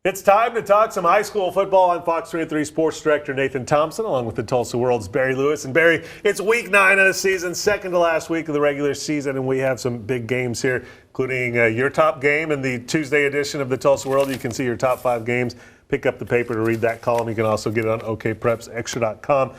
It's time to talk some high school football. I'm Fox 23 Sports Director Nathan Thompson, along with the Tulsa World's Barry Lewis. And Barry, it's week 9 of the season, second to last week of the regular season, and we have some big games here, including your top game in the Tuesday edition of the Tulsa World. You can see your top 5 games. Pick up the paper to read that column. You can also get it on okprepsextra.com.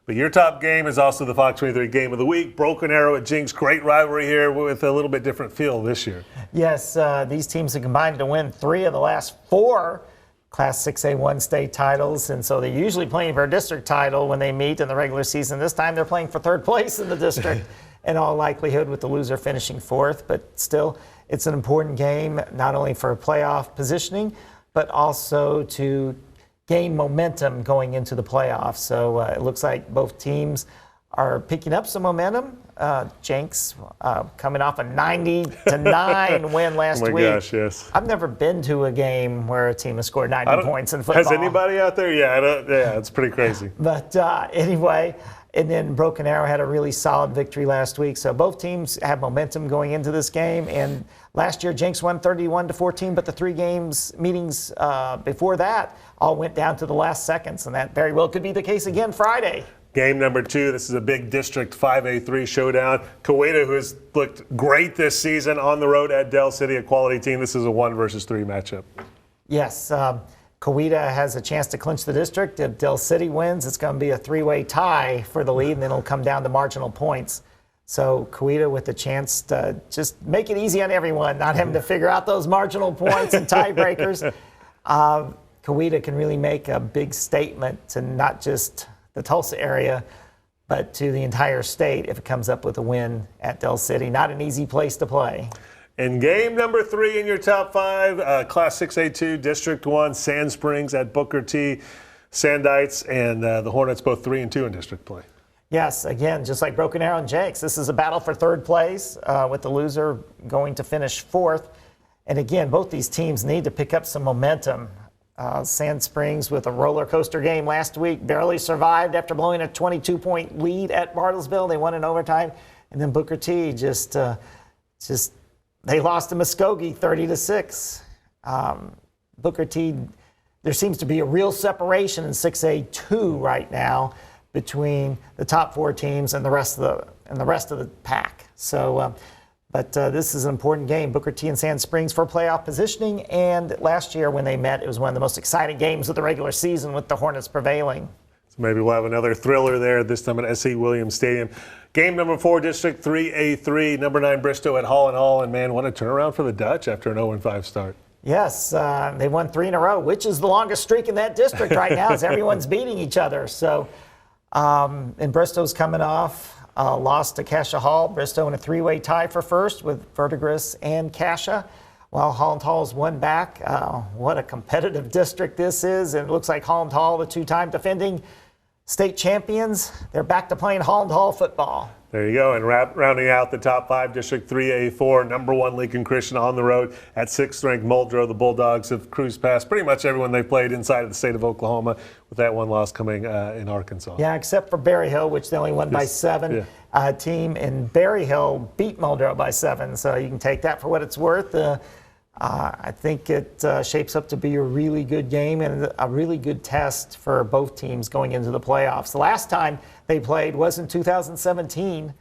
But your top game is also the Fox 23 Game of the Week. Broken Arrow at Jinx, great rivalry here with a little bit different feel this year. Yes, these teams have combined to win 3 of the last 4 Class 6A1 state titles, and so they're usually playing for a district title when they meet in the regular season. This time they're playing for 3rd place in the district, in all likelihood, with the loser finishing 4th. But still, it's an important game, not only for playoff positioning, but also to gain momentum going into the playoffs. So it looks like both teams are picking up some momentum. Jinx coming off a 90-9 win last week. Oh my gosh, yes. I've never been to a game where a team has scored 90 points in football. Has anybody out there? Yeah, it's pretty crazy. But anyway, and then Broken Arrow had a really solid victory last week. So both teams have momentum going into this game. And last year, Jinx won 31-14, but the 3 meetings before that all went down to the last seconds, and that very well could be the case again Friday. Game number 2, this is a big District 5A3 showdown. Coweta, who has looked great this season on the road at Del City, a quality team. This is a 1 versus 3 matchup. Yes, Coweta has a chance to clinch the district. If Del City wins, it's going to be a 3-way tie for the lead, and then it'll come down to marginal points. So Coweta with the chance to just make it easy on everyone, not having to figure out those marginal points and tiebreakers. Coweta can really make a big statement to not just the Tulsa area, but to the entire state if it comes up with a win at Del City. Not an easy place to play. And game number 3 in your top 5, Class 6A2, District 1, Sand Springs at Booker T. Sandites and the Hornets both 3 and 2 in district play. Yes, again, just like Broken Arrow and Jinx, this is a battle for 3rd place with the loser going to finish 4th. And again, both these teams need to pick up some momentum. Sand Springs with a roller coaster game last week, barely survived after blowing a 22-point lead at Bartlesville. They won in overtime. And then Booker T they lost to Muskogee 30-6. Booker T, there seems to be a real separation in 6A2 right now between the top 4 teams and the rest of the pack. So, but this is an important game, Booker T and Sand Springs, for playoff positioning. And last year when they met, it was one of the most exciting games of the regular season with the Hornets prevailing. So maybe we'll have another thriller there, this time at S.E. Williams Stadium. Game number 4, District 3A3, number 9 Bristow at Holland Hall. And man, what a turnaround for the Dutch after an 0-5 start. Yes, they won 3 in a row, which is the longest streak in that district right now as everyone's beating each other. So, and Bristow's coming off. Lost to Cassia Hall. Bristow in a 3-way tie for first with Verdigris and Cassia, while Holland Hall's won back. What a competitive district this is. And it looks like Holland Hall, the 2-time defending state champions, they're back to playing Holland Hall football. There you go. And rounding out the top 5, District 3A4, number 1 Lincoln Christian on the road at 6th-ranked Mojo. The Bulldogs have cruised past pretty much everyone they've played inside of the state of Oklahoma, with that 1 loss coming in Arkansas. Yeah, except for Berry Hill, which they only won by 7. Yeah. Team in Berry Hill beat Mojo by 7, so you can take that for what it's worth. I think it shapes up to be a really good game and a really good test for both teams going into the playoffs. The last time they played was in 2017,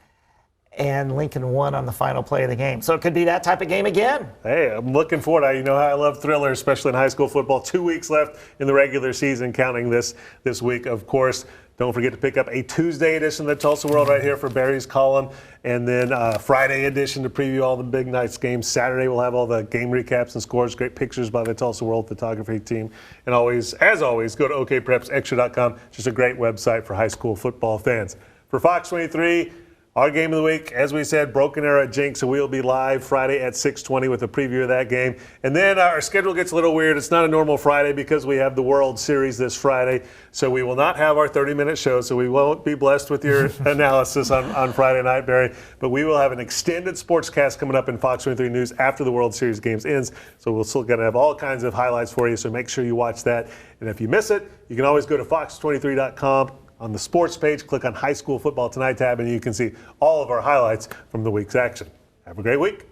and Lincoln won on the final play of the game. So it could be that type of game again. Hey, I'm looking forward. You know how I love thrillers, especially in high school football. 2 weeks left in the regular season, counting this week, of course. Don't forget to pick up a Tuesday edition of the Tulsa World right here for Barry's column, and then Friday edition to preview all the big nights games. Saturday we'll have all the game recaps and scores, great pictures by the Tulsa World photography team. And always, as always, go to okprepsextra.com. Just a great website for high school football fans. For Fox 23, our game of the week, as we said, Broken Arrow at Jinx, so we'll be live Friday at 6:20 with a preview of that game. And then our schedule gets a little weird. It's not a normal Friday because we have the World Series this Friday, so we will not have our 30-minute show, so we won't be blessed with your analysis on Friday night, Barry. But we will have an extended sportscast coming up in Fox 23 News after the World Series games ends, so we're still going to have all kinds of highlights for you, so make sure you watch that. And if you miss it, you can always go to fox23.com. On the sports page, click on High School Football Tonight tab, and you can see all of our highlights from the week's action. Have a great week.